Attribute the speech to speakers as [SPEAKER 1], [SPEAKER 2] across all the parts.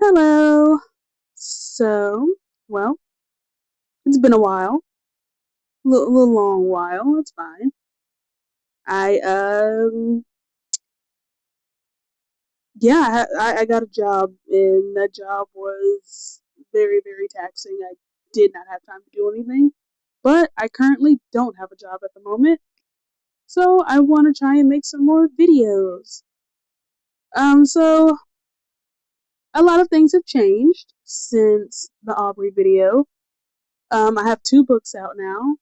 [SPEAKER 1] Hello. So, well, it's been a while, little long while. It's fine. I yeah, I got a job, and that job was very, very taxing. I did not have time to do anything, but I currently don't have a job at the moment, so I want to try and make some more videos. So a lot of things have changed since the Aubrey video. I have two books out now,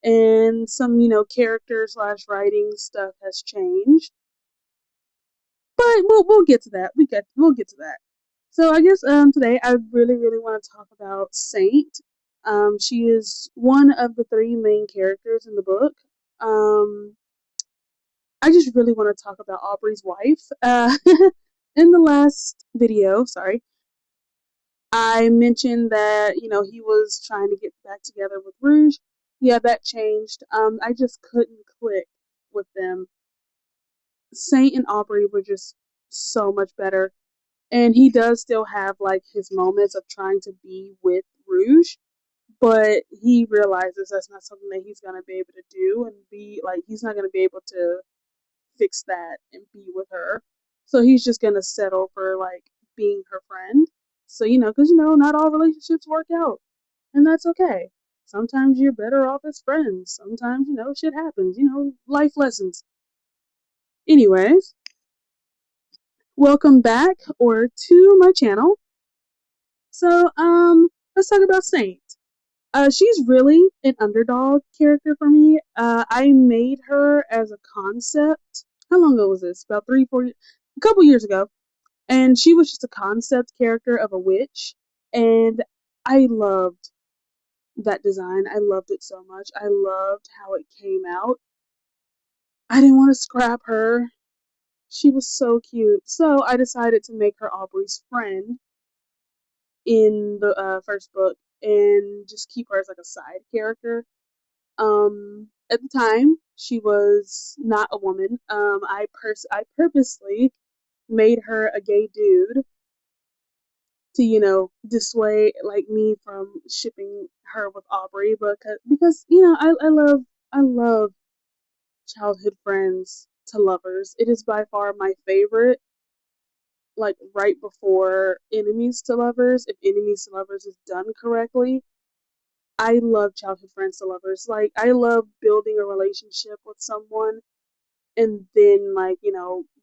[SPEAKER 1] and some character slash writing stuff has changed, but we'll get to that. We'll get to that. So I guess today I really want to talk about Saint. She is one of the three main characters in the book. um I just really want to talk about Aubrey's wife. In the last video, sorry, I mentioned that he was trying to get back together with Rouge. Yeah, that changed. I just couldn't click with them. Saint and Aubrey were just so much better. And he does still have like his moments of trying to be with Rouge, but he realizes that's not something that he's gonna be able to do, and be like he's not gonna be able to fix that and be with her. So he's just gonna settle for like being her friend. So because not all relationships work out, and that's okay. Sometimes you're better off as friends. Sometimes shit happens. Life lessons. Anyways, welcome back or to my channel. So, let's talk about Saint. She's really an underdog character for me. I made her as a concept. How long ago was this? About 3, 4, a couple years ago. And she was just a concept character of a witch. And I loved that design. I loved it so much. I loved how it came out. I didn't want to scrap her. She was so cute. So I decided to make her Aubrey's friend in the first book and just keep her as like a side character. At the time, she was not a woman. I purposely made her a gay dude to dissuade like me from shipping her with Aubrey, because I love childhood friends to lovers. It is by far my favorite, like right before enemies to lovers. If enemies to lovers is done correctly, I love childhood friends to lovers. Like, I love building a relationship with someone and then, like,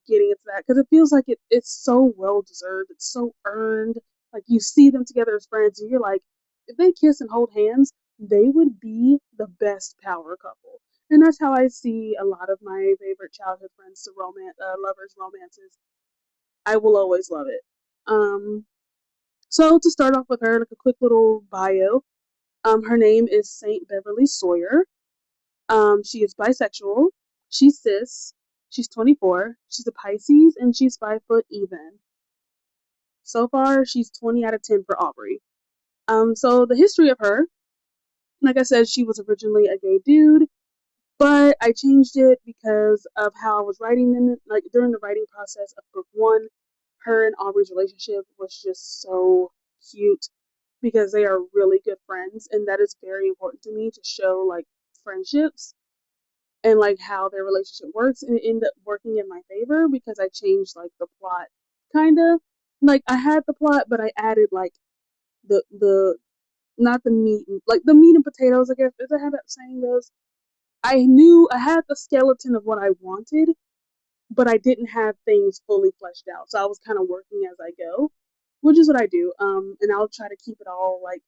[SPEAKER 1] getting into that, because it feels like it's so well deserved. It's so earned. Like, you see them together as friends, and you're like, if they kiss and hold hands, they would be the best power couple. And that's how I see a lot of my favorite childhood friends to lovers romances. I will always love it. Um, so to start off with her, like a quick little bio. Her name is Saint Beverly Sawyer. She is bisexual. She's cis. She's 24. She's a Pisces, and she's 5 foot even. So far, she's 20 out of 10 for Aubrey. So the history of her, like I said, she was originally a gay dude, but I changed it because of how I was writing them. Like, during the writing process of book one, her and Aubrey's relationship was just so cute because they are really good friends, and that is very important to me to show like friendships and like how their relationship works, and it ended up working in my favor because I changed like the plot, kind of. Like, I had the plot, but I added like the not the meat, like the meat and potatoes, I guess, is that how that saying goes. I knew I had the skeleton of what I wanted, but I didn't have things fully fleshed out, so I was kind of working as I go, which is what I do. And I'll try to keep it all like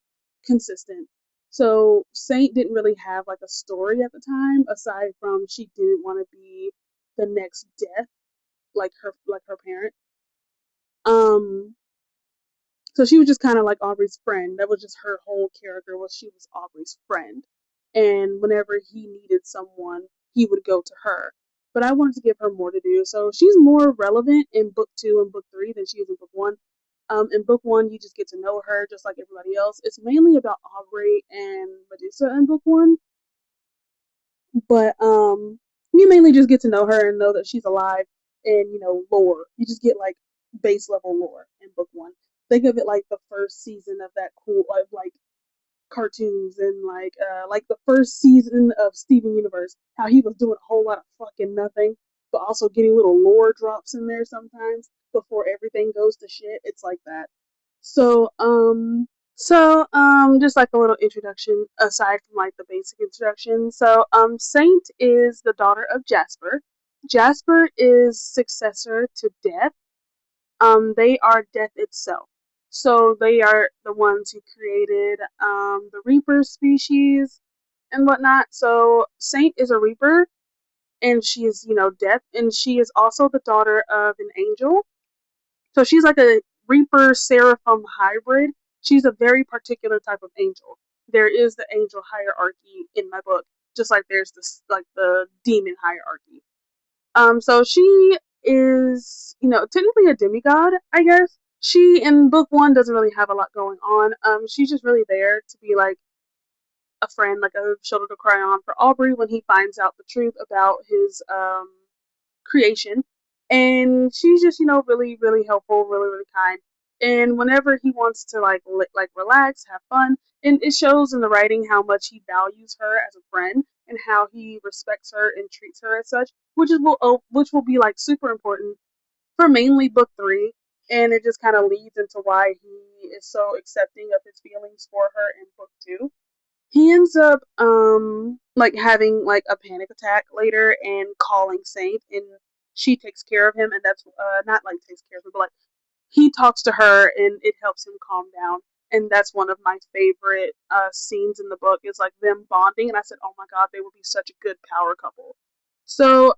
[SPEAKER 1] consistent. So Saint didn't really have like a story at the time, aside from she didn't want to be the next death, like her parent. Um, so she was just kind of like Aubrey's friend. That was just her whole character, was she was Aubrey's friend. And whenever he needed someone, he would go to her. But I wanted to give her more to do. So she's more relevant in book two and book three than she is in book one. In book one, you just get to know her just like everybody else. It's mainly about Aubrey and Medusa in book one. But you mainly just get to know her and know that she's alive, and lore. You just get like base level lore in book one. Think of it like the first season of that cool like cartoons and like the first season of Steven Universe, how he was doing a whole lot of fucking nothing, but also getting little lore drops in there sometimes before everything goes to shit. It's like that. So, just like a little introduction aside from like the basic introduction. So, Saint is the daughter of Jasper. Jasper is successor to Death. They are Death itself. So they are the ones who created the Reaper species and whatnot. So Saint is a Reaper, and she is, Death, and she is also the daughter of an angel. So she's like a Reaper Seraphim hybrid. She's a very particular type of angel. There is the angel hierarchy in my book, just like there's this like the demon hierarchy. So she is, technically a demigod, I guess. She in book one doesn't really have a lot going on. She's just really there to be like a friend, like a shoulder to cry on for Aubrey when he finds out the truth about his creation. And she's just, really, really helpful, really, really kind. And whenever he wants to like relax, have fun, and it shows in the writing how much he values her as a friend and how he respects her and treats her as such, which will be like super important for mainly book three, and it just kind of leads into why he is so accepting of his feelings for her in book two. He ends up like having like a panic attack later and calling Saint, and she takes care of him, and that's not like takes care of him, but like he talks to her and it helps him calm down. And that's one of my favorite scenes in the book is like them bonding, and I said, oh my god, they would be such a good power couple. So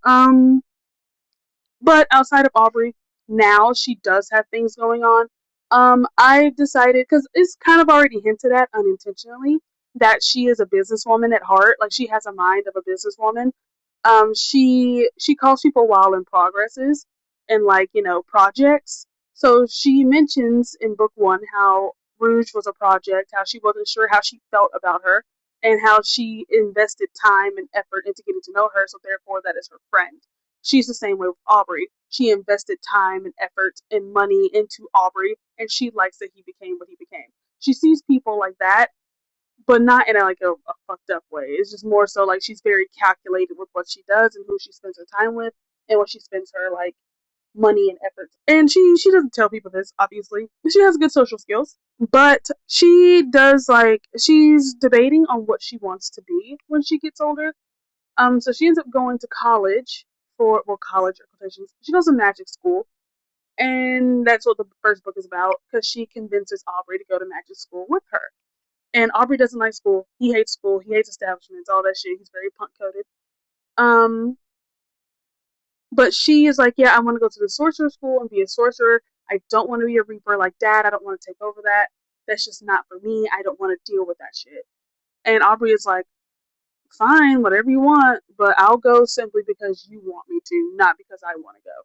[SPEAKER 1] but outside of Aubrey, now she does have things going on. I decided, because it's kind of already hinted at unintentionally, that she is a businesswoman at heart. Like she has a mind of a businesswoman. She calls people while in progresses and like projects. So she mentions in book one how Rouge was a project, how she wasn't sure how she felt about her, and how she invested time and effort into getting to know her. So therefore, that is her friend. She's the same way with Aubrey. She invested time and effort and money into Aubrey, and she likes that he became what he became. She sees people like that, but not in a fucked up way. It's just more so like she's very calculated with what she does and who she spends her time with and what she spends her like money and effort. And she doesn't tell people this, obviously. She has good social skills, but she does she's debating on what she wants to be when she gets older. So she ends up going to college for college or quotations. She goes to magic school, and that's what the first book is about because she convinces Aubrey to go to magic school with her. And Aubrey doesn't like school. He hates school. He hates establishments. All that shit. He's very punk coded. Um, but she is like, yeah, I want to go to the sorcerer school and be a sorcerer. I don't want to be a reaper like Dad. I don't want to take over that. That's just not for me. I don't want to deal with that shit. And Aubrey is like, fine, whatever you want, but I'll go simply because you want me to, not because I want to go.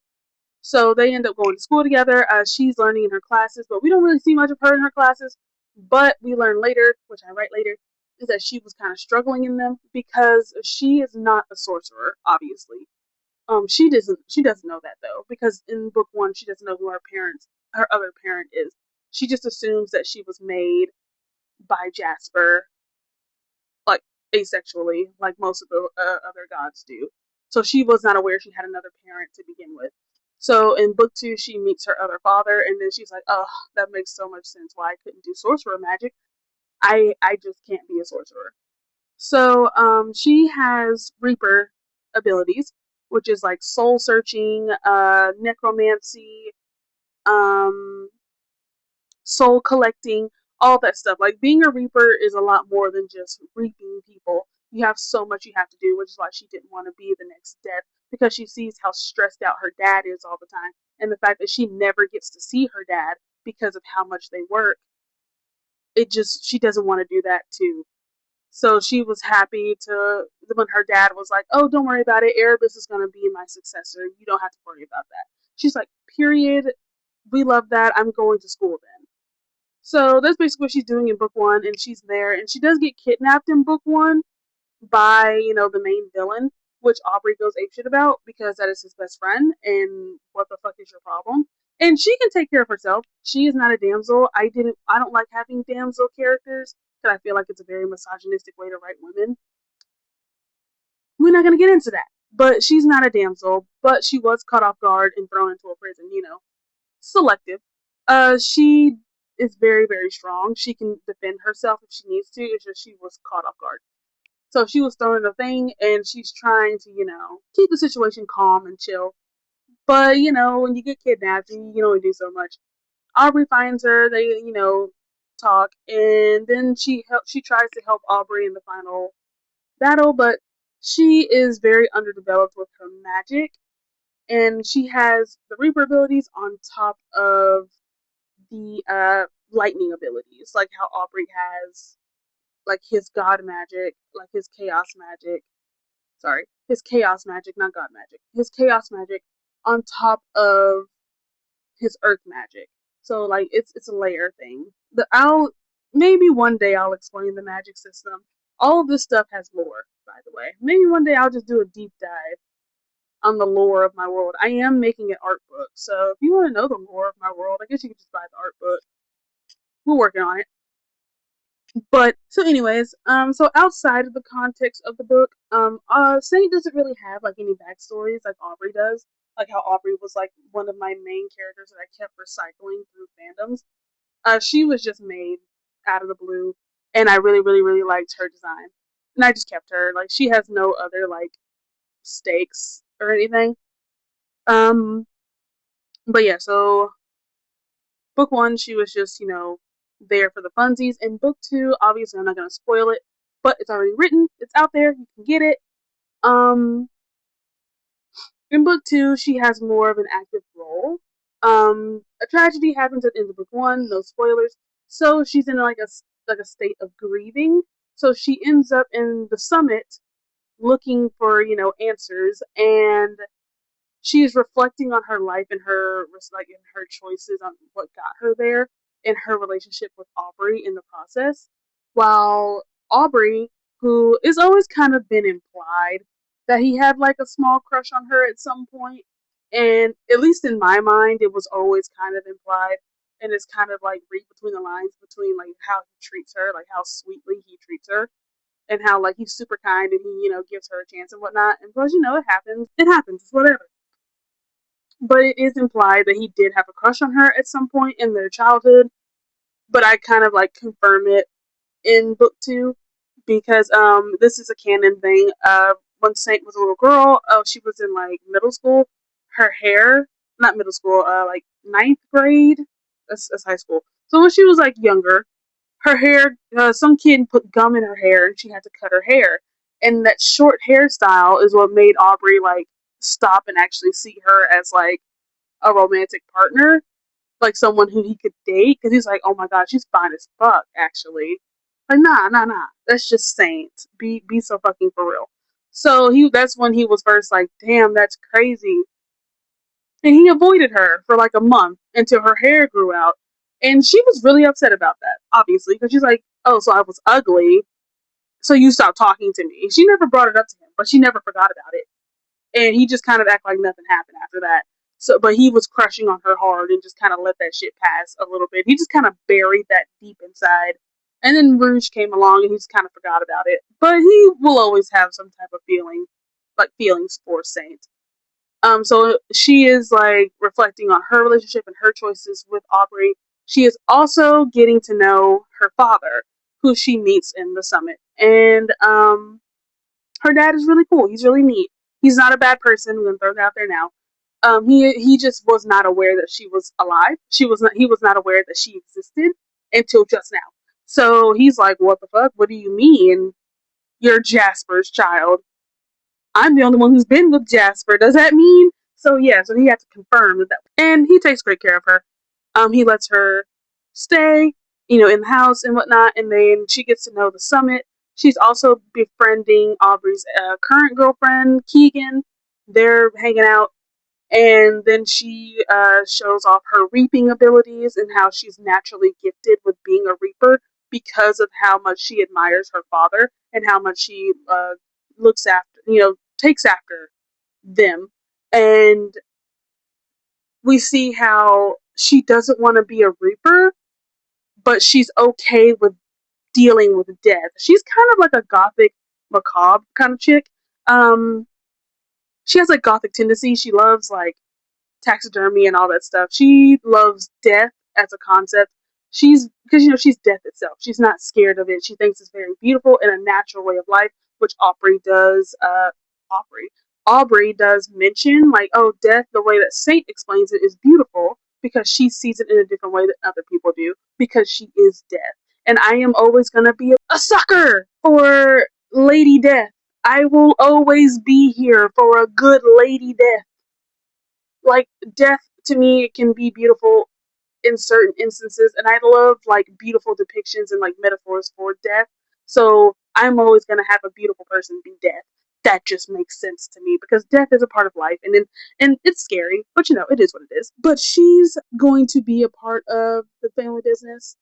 [SPEAKER 1] So they end up going to school together. She's learning in her classes, but we don't really see much of her in her classes. But we learn later, which I write later, is that she was kind of struggling in them because she is not a sorcerer, obviously. She doesn't know that though, because in book one she doesn't know who her other parent is. She just assumes that she was made by Jasper, like asexually, like most of the other gods do. So she was not aware she had another parent to begin with. So in book two, she meets her other father, and then she's like, "Oh, that makes so much sense. Why I couldn't do sorcerer magic? I just can't be a sorcerer." So she has Reaper abilities, which is like soul searching, necromancy, um, soul collecting, all that stuff. Like being a Reaper is a lot more than just reaping people. You have so much you have to do, which is why she didn't want to be the next Death, because she sees how stressed out her dad is all the time, and the fact that she never gets to see her dad because of how much they work. She doesn't want to do that too. So she was happy to when her dad was like, "Oh, don't worry about it. Erebus is going to be my successor. You don't have to worry about that." She's like, "Period. We love that. I'm going to school then." So that's basically what she's doing in book one, and she's there, and she does get kidnapped in book one by, the main villain, which Aubrey goes apeshit about because that is his best friend, and what the fuck is your problem? And she can take care of herself. She is not a damsel. I don't like having damsel characters because I feel like it's a very misogynistic way to write women. We're not gonna get into that. But she's not a damsel, but she was caught off guard and thrown into a prison, selective. She is very, very strong. She can defend herself if she needs to. It's just she was caught off guard. So she was thrown in a thing and she's trying to, keep the situation calm and chill. But, when you get kidnapped, you can only do so much. Aubrey finds her, they, talk, and then she tries to help Aubrey in the final battle, but she is very underdeveloped with her magic, and she has the Reaper abilities on top of the lightning abilities, like how Aubrey has like his god magic, like his chaos magic. Sorry, his chaos magic, not god magic. His chaos magic on top of his earth magic. So like it's a layer thing. I'll maybe one day I'll explain the magic system. All of this stuff has lore, by the way. Maybe one day I'll just do a deep dive on the lore of my world. I am making an art book, so if you want to know the lore of my world, I guess you could just buy the art book. We're working on it. But so anyways, so outside of the context of the book, Saint doesn't really have like any backstories like Aubrey does. Like how Aubrey was like one of my main characters that I kept recycling through fandoms. She was just made out of the blue, and I really, really, really liked her design, and I just kept her. Like she has no other like stakes or anything. Um, but yeah, so book one, she was just, there for the funsies. And book two, obviously, I'm not going to spoil it, but it's already written. It's out there. You can get it. Um, in book two, she has more of an active role. A tragedy happens at the end of book one. No spoilers. So she's in like a state of grieving. So she ends up in the summit looking for answers, and she's reflecting on her life and her choices on what got her there and her relationship with Aubrey in the process. While Aubrey, who is always kind of been implied that he had like a small crush on her at some point, and at least in my mind, it was always kind of implied, and it's kind of like read between the lines between like how he treats her, like how sweetly he treats her, and how like he's super kind and he gives her a chance and whatnot. And plus, it happens. It happens. It's whatever. But it is implied that he did have a crush on her at some point in their childhood. But I kind of like confirm it in book two because this is a canon thing. When Saint was a little girl, she was in like middle school. Her hair, not middle school, like ninth grade. That's high school. So when she was like younger, her hair, some kid put gum in her hair and she had to cut her hair. And that short hairstyle is what made Aubrey like stop and actually see her as like a romantic partner, like someone who he could date, because he's like, oh my god, she's fine as fuck, actually. Like, nah. That's just Saint. Be so fucking for real. So that's when he was first like, damn, that's crazy. And he avoided her for like a month until her hair grew out. And she was really upset about that, obviously, because she's like, oh, so I was ugly, so you stopped talking to me. She never brought it up to him, but she never forgot about it. And he just kind of acted like nothing happened after that. So, but he was crushing on her hard and just kind of let that shit pass a little bit. He just kind of buried that deep inside. And then Rouge came along and he just kind of forgot about it. But he will always have some type of feeling, like feelings for Saint. So she is like reflecting on her relationship and her choices with Aubrey. She is also getting to know her father, who she meets in the summit. And her dad is really cool. He's really neat. He's not a bad person. I'm gonna throw it out there now. He just was not aware that she was alive. He was not aware that she existed until just now. So he's like, "What the fuck? What do you mean you're Jasper's child? I'm the only one who's been with Jasper. Does that mean?" So yeah, so he had to confirm that. And he takes great care of her. He lets her stay, in the house and whatnot, and then she gets to know the summit. She's also befriending Aubrey's current girlfriend, Keegan. They're hanging out, and then she shows off her reaping abilities and how she's naturally gifted with being a reaper because of how much she admires her father and how much she looks after, takes after them. And we see how she doesn't want to be a Reaper, but she's okay with dealing with death. She's kind of like a gothic, macabre kind of chick. Um, she has like gothic tendencies. She loves like taxidermy and all that stuff. She loves death as a concept. She's because she's death itself. She's not scared of it. She thinks it's very beautiful and a natural way of life, which Aubrey does. Aubrey does mention like, oh, death. The way that Saint explains it is beautiful because she sees it in a different way than other people do because she is death. And I am always gonna be a sucker for Lady Death. I will always be here for a good Lady Death. Like death to me it can be beautiful in certain instances, and I love like beautiful depictions and like metaphors for death. So I'm always gonna have a beautiful person be death. That just makes sense to me because death is a part of life, and it's scary, but it is what it is. But she's going to be a part of the family business.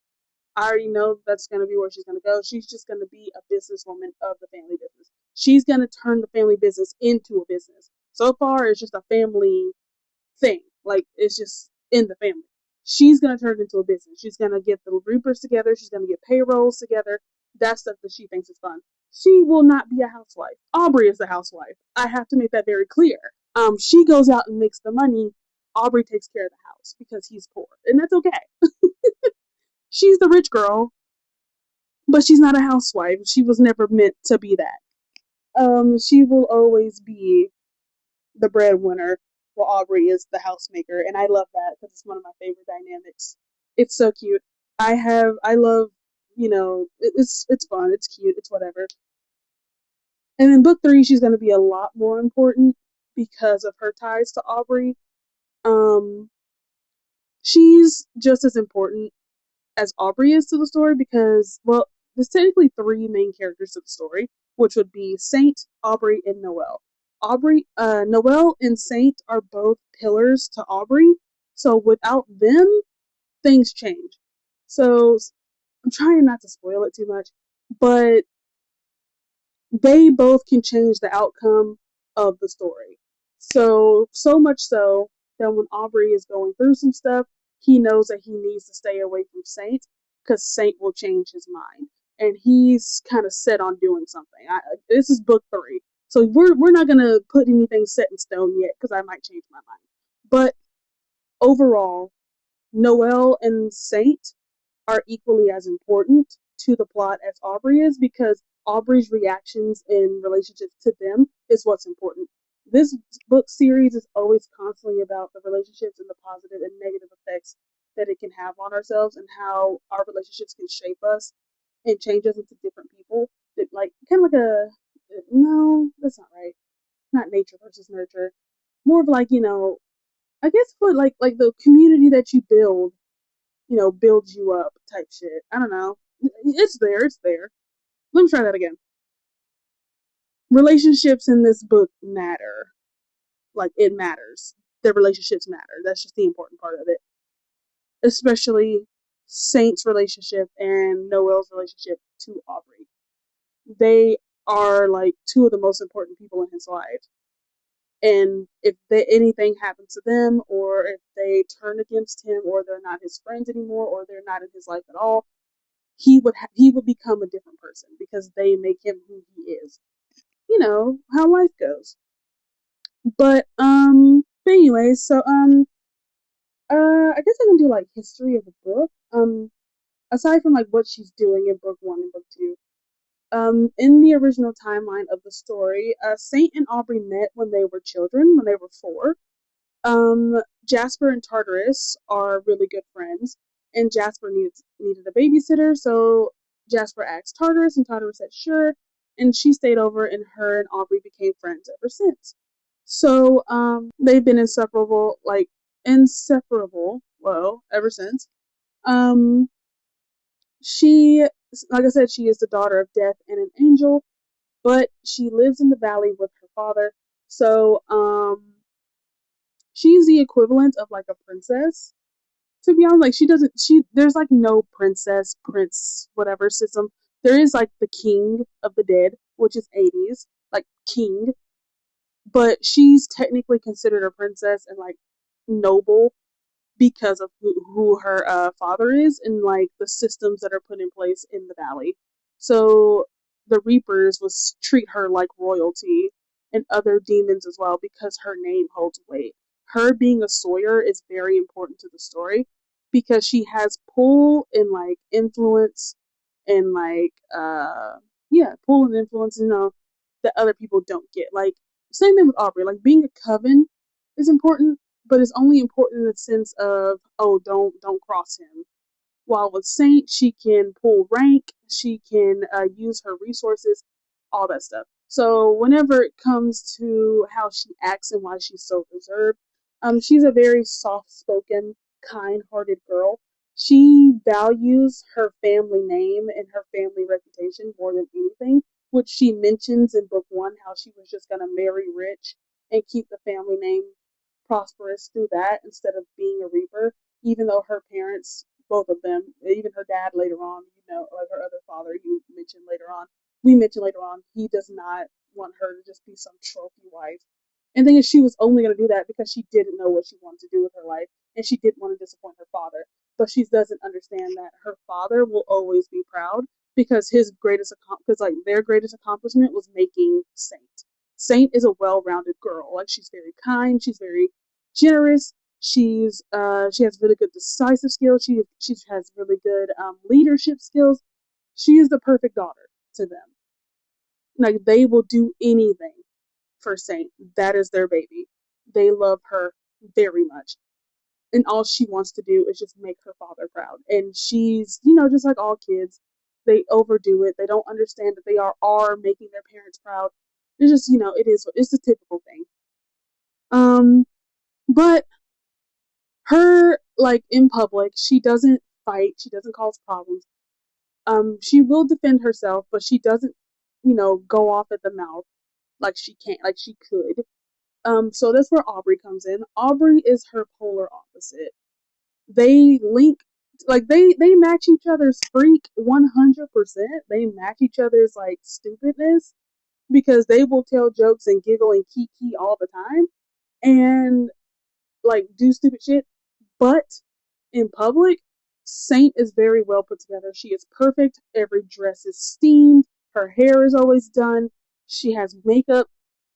[SPEAKER 1] I already know that's going to be where she's going to go. She's just going to be a businesswoman of the family business. She's going to turn the family business into a business. So far, it's just a family thing. Like, it's just in the family. She's going to turn it into a business. She's going to get the Reapers together. She's going to get payrolls together. That stuff that she thinks is fun. She will not be a housewife. Aubrey is the housewife. I have to make that very clear. She goes out and makes the money. Aubrey takes care of the house because he's poor. And that's okay. She's the rich girl, but she's not a housewife. She was never meant to be that. She will always be the breadwinner, while Aubrey is the housemaker, and I love that because it's one of my favorite dynamics. It's so cute. I love, it's fun, it's cute, it's whatever. And in book 3, she's going to be a lot more important because of her ties to Aubrey. Um, she's just as important as Aubrey is to the story because, well, there's technically 3 main characters to the story, which would be Saint, Aubrey, and Noelle. Noelle and Saint are both pillars to Aubrey, so without them, things change. So I'm trying not to spoil it too much, but they both can change the outcome of the story. So much so that when Aubrey is going through some stuff, he knows that he needs to stay away from Saint because Saint will change his mind, and he's kind of set on doing something. This is book 3, so we're not gonna put anything set in stone yet because I might change my mind. But overall, Noelle and Saint are equally as important to the plot as Aubrey is because Aubrey's reactions in relationships to them is what's important. This book series is always constantly about the relationships and the positive and negative effects that it can have on ourselves and how our relationships can shape us and change us into different people. That, like, kind of like a no, that's not right. Not nature versus nurture. More of like, I guess what like the community that you build, builds you up type shit. I don't know. It's there. It's there. Let me try that again. Relationships in this book matter. Like, it matters. Their relationships matter. That's just the important part of it. Especially Saint's relationship and Noelle's relationship to Aubrey. They are like 2 of the most important people in his life. And if anything happens to them, or if they turn against him, or they're not his friends anymore, or they're not in his life at all, he would become a different person because they make him who he is. You know how life goes. But anyways, so I guess I can do like history of the book. Aside from like what she's doing in book 1 and book 2. In the original timeline of the story, Saint and Aubrey met when they were children, when they were 4. Jasper and Tartarus are really good friends, and Jasper needed a babysitter, so Jasper asked Tartarus, and Tartarus said sure, and she stayed over, and her and Aubrey became friends ever since. So, they've been inseparable, well, ever since. Um, she, like I said, she is the daughter of death and an angel, but she lives in the valley with her father, so, she's the equivalent of like a princess. To be honest, like there's like no princess, prince, whatever system. There is like the king of the dead, which is Hades, like king, but she's technically considered a princess and like noble because of who her father is and like the systems that are put in place in the valley. So the Reapers was treat her like royalty and other demons as well because her name holds weight. Her being a Sawyer is very important to the story because she has pull and like influence and like yeah, pull and influence, that other people don't get. Like same thing with Aubrey. Like being a coven is important, but it's only important in the sense of, oh, don't cross him. While with Saint, she can pull rank, she can use her resources, all that stuff. So whenever it comes to how she acts and why she's so reserved, she's a very soft-spoken, kind-hearted girl. She values her family name and her family reputation more than anything, which she mentions in book one, how she was just going to marry rich and keep the family name prosperous through that instead of being a reaper, even though her parents, both of them, even her dad later on, like her other father, we mentioned later on, he does not want her to just be some trophy wife. And the thing is, she was only going to do that because she didn't know what she wanted to do with her life, and she didn't want to disappoint her father. But she doesn't understand that her father will always be proud because their greatest accomplishment was making Saint. Saint is a well-rounded girl. Like she's very kind, she's very generous. She has really good decisive skills. She has really good leadership skills. She is the perfect daughter to them. Like they will do anything for Saint. That is their baby. They love her very much, and all she wants to do is just make her father proud. And she's, just like all kids, they overdo it. They don't understand that they are making their parents proud. It's just, it's the typical thing. But her, like in public, she doesn't fight, she doesn't cause problems. She will defend herself, but she doesn't, go off at the mouth like she could. So that's where Aubrey comes in. Aubrey is her polar opposite. They link, like they match each other's freak 100%. They match each other's like stupidness because they will tell jokes and giggle and kiki all the time and like do stupid shit. But in public, Saint is very well put together. She is perfect. Every dress is steamed. Her hair is always done. She has makeup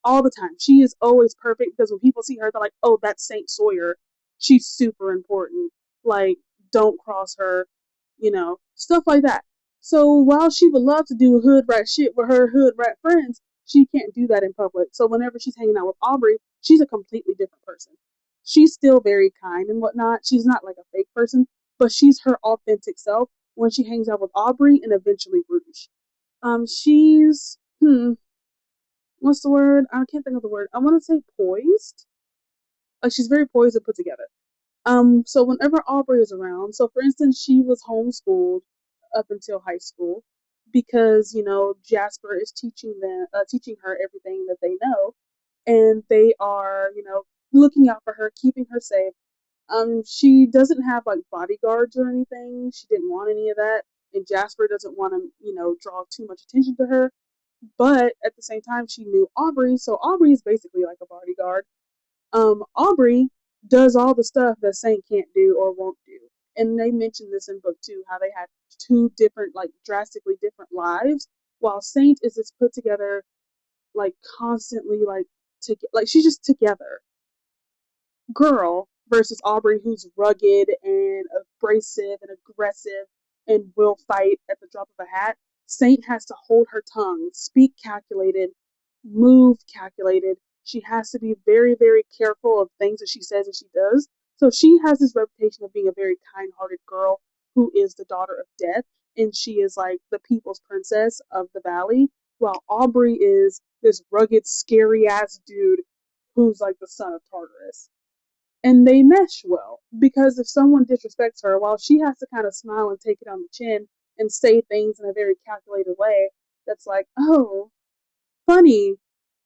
[SPEAKER 1] all the time. She is always perfect because when people see her, they're like, oh, that's Saint Sawyer. She's super important. Like, don't cross her, stuff like that. So while she would love to do hood rat shit with her hood rat friends, she can't do that in public. So whenever she's hanging out with Aubrey, she's a completely different person. She's still very kind and whatnot. She's not like a fake person, but she's her authentic self when she hangs out with Aubrey and eventually Rouge. She's what's the word? I can't think of the word. I want to say poised. Like she's very poised and put together. So whenever Aubrey is around, so for instance, she was homeschooled up until high school because Jasper is teaching her everything that they know, and they are looking out for her, keeping her safe. She doesn't have like bodyguards or anything. She didn't want any of that, and Jasper doesn't want to draw too much attention to her. But at the same time, she knew Aubrey, so Aubrey is basically like a bodyguard. Aubrey does all the stuff that Saint can't do or won't do. And they mentioned this in book two, how they had two different, like drastically different lives, while Saint is this put together, like constantly like she's just together girl versus Aubrey, who's rugged and abrasive and aggressive and will fight at the drop of a hat. Saint has to hold her tongue, speak calculated, move calculated. She has to be very, very careful of things that she says and she does. So she has this reputation of being a very kind-hearted girl who is the daughter of death, and she is like the people's princess of the valley, while Aubrey is this rugged, scary ass dude who's like the son of Tartarus. And they mesh well because if someone disrespects her, while she has to kind of smile and take it on the chin and say things in a very calculated way, that's like, oh, funny.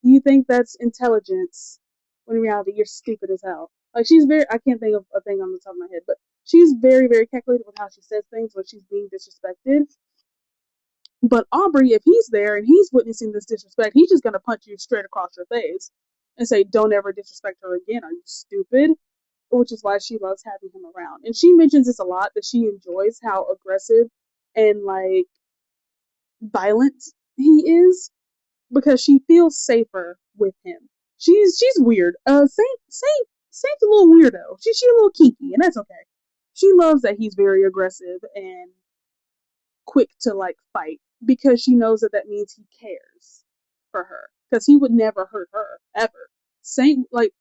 [SPEAKER 1] You think that's intelligence when in reality you're stupid as hell. Like I can't think of a thing on the top of my head, but she's very, very calculated with how she says things when she's being disrespected. But Aubrey, if he's there and he's witnessing this disrespect, he's just gonna punch you straight across your face and say, don't ever disrespect her again. Are you stupid? which is why she loves having him around. And she mentions this a lot, that she enjoys how aggressive and like violent he is because she feels safer with him. She's weird. Saint's a little weirdo. She's a little kinky, and that's okay. She loves that he's very aggressive and quick to like fight because she knows that that means he cares for her because he would never hurt her ever. Saint like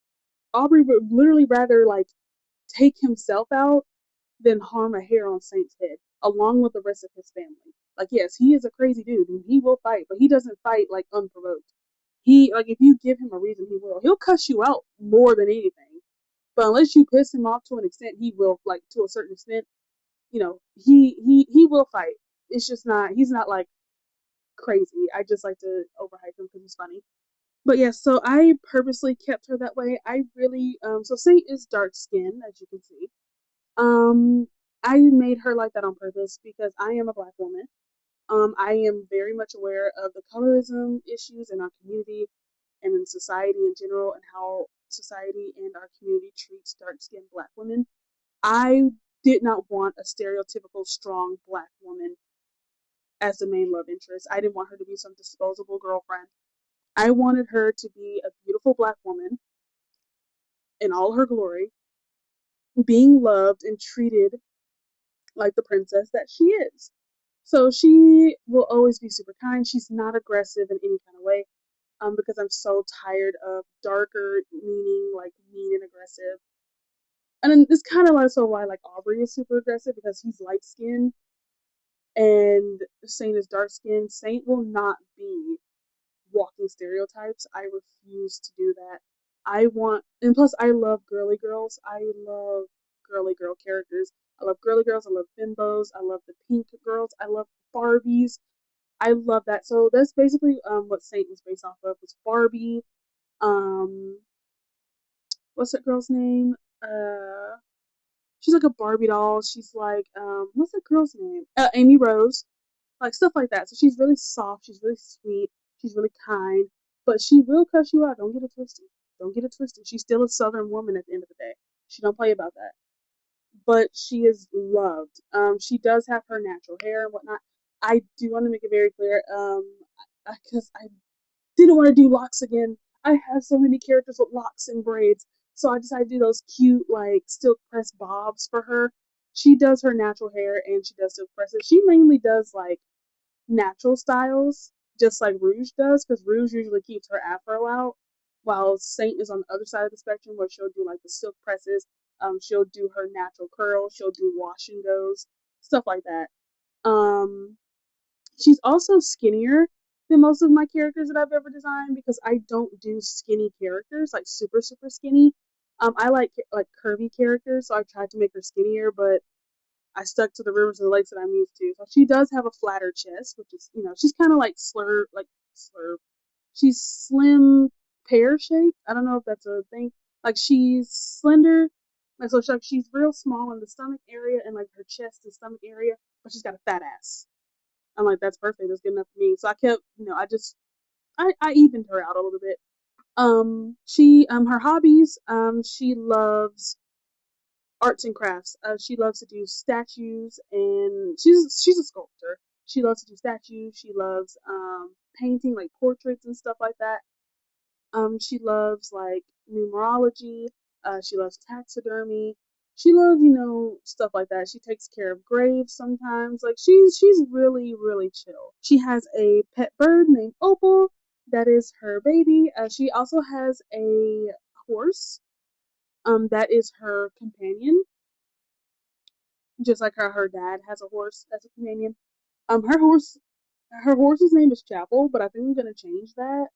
[SPEAKER 1] Aubrey would literally rather like take himself out than harm a hair on Saint's head, along with the rest of his family. Like, yes, he is a crazy dude and he will fight, but he doesn't fight like unprovoked. He like if you give him a reason, he will. He'll cuss you out more than anything. But unless you piss him off to an extent, he will like to a certain extent. He will fight. It's just not he's not like crazy. I just like to overhype him because he's funny. But yeah, so I purposely kept her that way. I really so Saint is dark skinned, as you can see. Um I made her like that on purpose because I am a black woman. I am very much aware of the colorism issues in our community and in society in general, and how society and our community treats dark skinned black women. I did not want a stereotypical strong black woman as the main love interest. I didn't want her to be some disposable girlfriend. I wanted her to be a beautiful black woman in all her glory, being loved and treated like the princess that she is. So she will always be super kind. She's not aggressive in any kind of way. Because I'm so tired of darker meaning like mean and aggressive. And then it's kind of like so why like Aubrey is super aggressive because he's light skinned and Saint is dark skinned. Saint will not be walking stereotypes. I refuse to do that. I want, and plus, I love girly girls. I love girly girl characters. I love girly girls. I love bimbos. I love the pink girls. I love Barbies. I love that. So that's basically what Saint was based off of was Barbie. Um, what's that girl's name? She's like a Barbie doll. She's like what's that girl's name? Amy Rose, like stuff like that. So she's really soft. She's really sweet. She's really kind, but she will cuss you out. Don't get it twisted. Don't get it twisted. She's still a Southern woman at the end of the day. She don't play about that. But she is loved. She does have her natural hair and whatnot. I do want to make it very clear, because I didn't want to do locks again. I have so many characters with locks and braids, so I decided to do those cute, like, silk press bobs for her. She does her natural hair and she does silk presses. She mainly does, like, natural styles, just like Rouge does, because Rouge usually keeps her afro out, while Saint is on the other side of the spectrum where she'll do, like, the silk presses. She'll do her natural curls. She'll do wash and goes, stuff like that. Um, She's also skinnier than most of my characters that I've ever designed because I don't do skinny characters, like super, super skinny. I like curvy characters, so I tried to make her skinnier, but I stuck to the rivers and the lakes that I'm used to. So she does have a flatter chest, which is, she's kind of like slurp. She's slim, pear shaped. I don't know if that's a thing. Like she's slender, like so she's real small in the stomach area and like her chest and stomach area, but she's got a fat ass. I'm like, that's perfect. That's good enough for me. So I kept, I evened her out a little bit. Her hobbies, she loves arts and crafts. She loves to do statues, and she's a sculptor. She loves to do statues. She loves painting like portraits and stuff like that. She loves like numerology. She loves taxidermy. She loves, stuff like that. She takes care of graves sometimes. Like she's really, really chill. She has a pet bird named Opal. That is her baby. She also has a horse. That is her companion. Just like her dad has a horse as a companion. Her horse's name is Chapel, but I think I'm gonna change that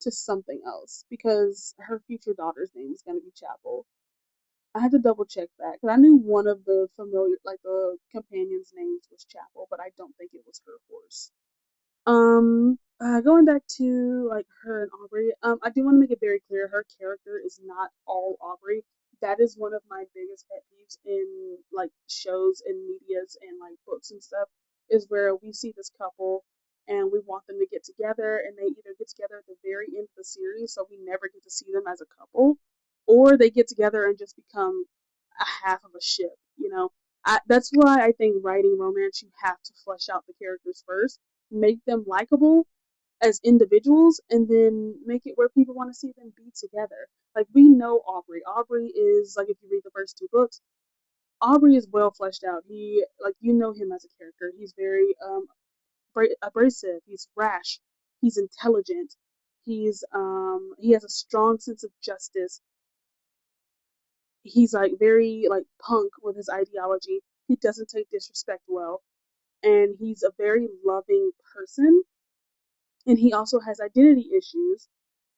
[SPEAKER 1] to something else because her future daughter's name is going to be Chapel. I had to double check that because I knew one of the familiar, like the companions' names was Chapel, but I don't think it was her horse. Going back to like her and Aubrey, I do want to make it very clear her character is not all Aubrey. That is one of my biggest pet peeves in like shows and medias and like books and stuff is where we see this couple and we want them to get together and they either get together at the very end of the series so we never get to see them as a couple, or they get together and just become a half of a ship. That's why I think writing romance, you have to flesh out the characters first, make them likable as individuals, and then make it where people want to see them be together. Like, we know Aubrey. Aubrey is, like, if you read the first two books, Aubrey is well fleshed out. You know him as a character. He's very abrasive. He's rash. He's intelligent. He has a strong sense of justice. He's like very like punk with his ideology. He doesn't take disrespect well, and he's a very loving person. And he also has identity issues,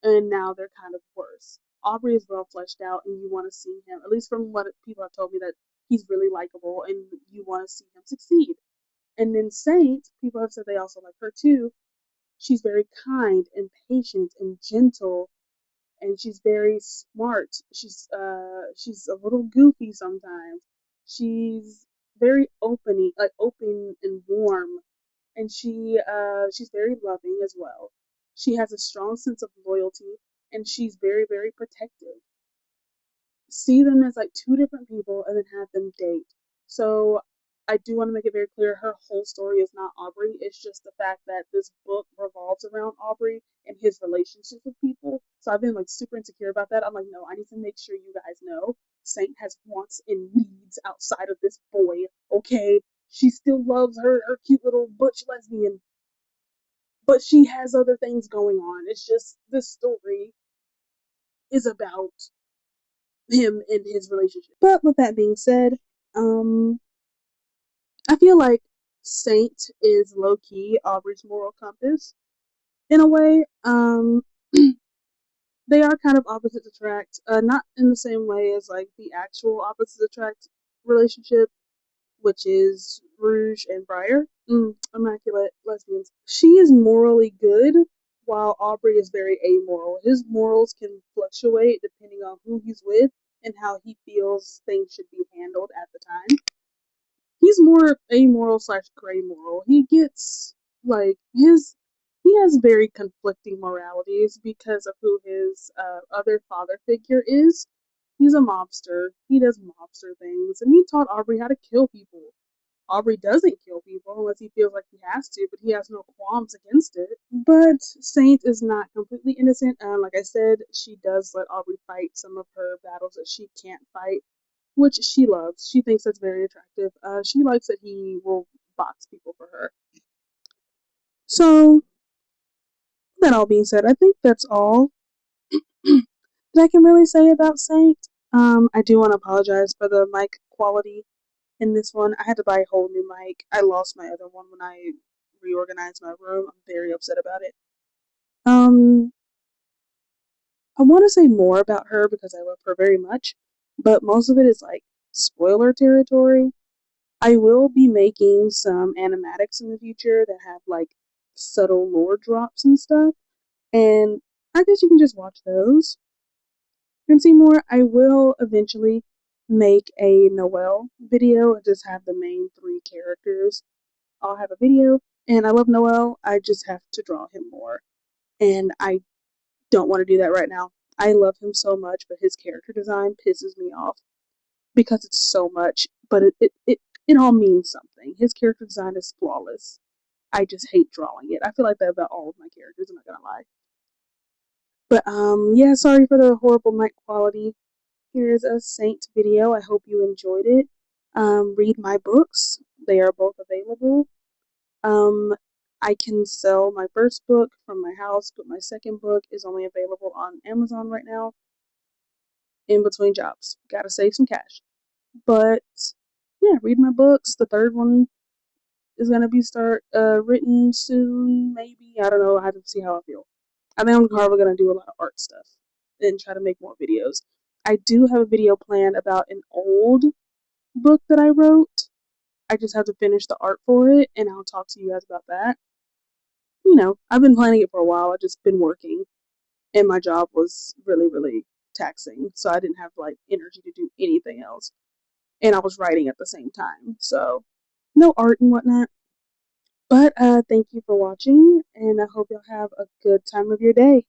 [SPEAKER 1] and now they're kind of worse. Aubrey is well fleshed out, and you want to see him, at least from what people have told me, that he's really likable, and you want to see him succeed. And then Saint, people have said they also like her too. She's very kind and patient and gentle, and she's very smart. She's a little goofy sometimes. She's very open and warm, and she's very loving as well. She has a strong sense of loyalty, and she's very, very protective. See them as like two different people and then have them date. So I do want to make it very clear her whole story is not Aubrey. It's just the fact that this book revolves around Aubrey and his relationships with people. So I've been like super insecure about that. I'm like, no, I need to make sure you guys know Saint has wants and needs outside of this boy. Okay. She still loves her cute little butch lesbian, but she has other things going on. It's just this story is about him and his relationship. But with that being said, I feel like Saint is low key Aubrey's moral compass in a way. They are kind of opposites attract, not in the same way as like the actual opposites attract relationship, which is Rouge and Briar. Immaculate lesbians. She is morally good, while Aubrey is very amoral. His morals can fluctuate depending on who he's with and how he feels things should be handled at the time. He's more amoral / gray moral. He gets like he has very conflicting moralities because of who his other father figure is. He's a mobster. He does mobster things, and he taught Aubrey how to kill people. Aubrey doesn't kill people unless he feels like he has to, but he has no qualms against it. But Saint is not completely innocent. Like I said, she does let Aubrey fight some of her battles that she can't fight, which she loves. She thinks that's very attractive. She likes that he will box people for her. So, that all being said, I think that's all that I can really say about Saint. I do want to apologize for the mic quality in this one. I had to buy a whole new mic. I lost my other one when I reorganized my room. I'm very upset about it. I want to say more about her because I love her very much, but most of it is like spoiler territory. I will be making some animatics in the future that have like subtle lore drops and stuff, and I guess you can just watch those and see more. I will eventually make a Noelle video and just have the main three characters. I'll have a video, and I love Noelle. I just have to draw him more, and I don't want to do that right now. I love him so much, but his character design pisses me off because it's so much, but it all means something. His character design is flawless. I just hate drawing it. I feel like that about all of my characters, I'm not gonna lie. But yeah, sorry for the horrible mic quality. Here's a Saint video. I hope you enjoyed it. Read my books. They are both available. I can sell my first book from my house, but my second book is only available on Amazon right now. In between jobs. Gotta save some cash. But yeah, read my books. The third one is gonna be written soon, maybe. I don't know. I have to see how I feel. I think I'm probably gonna do a lot of art stuff and try to make more videos. I do have a video planned about an old book that I wrote. I just have to finish the art for it, and I'll talk to you guys about that. I've been planning it for a while. I've just been working, and my job was really, really taxing, so I didn't have like energy to do anything else. And I was writing at the same time, so no art and whatnot. But thank you for watching, and I hope you'll have a good time of your day.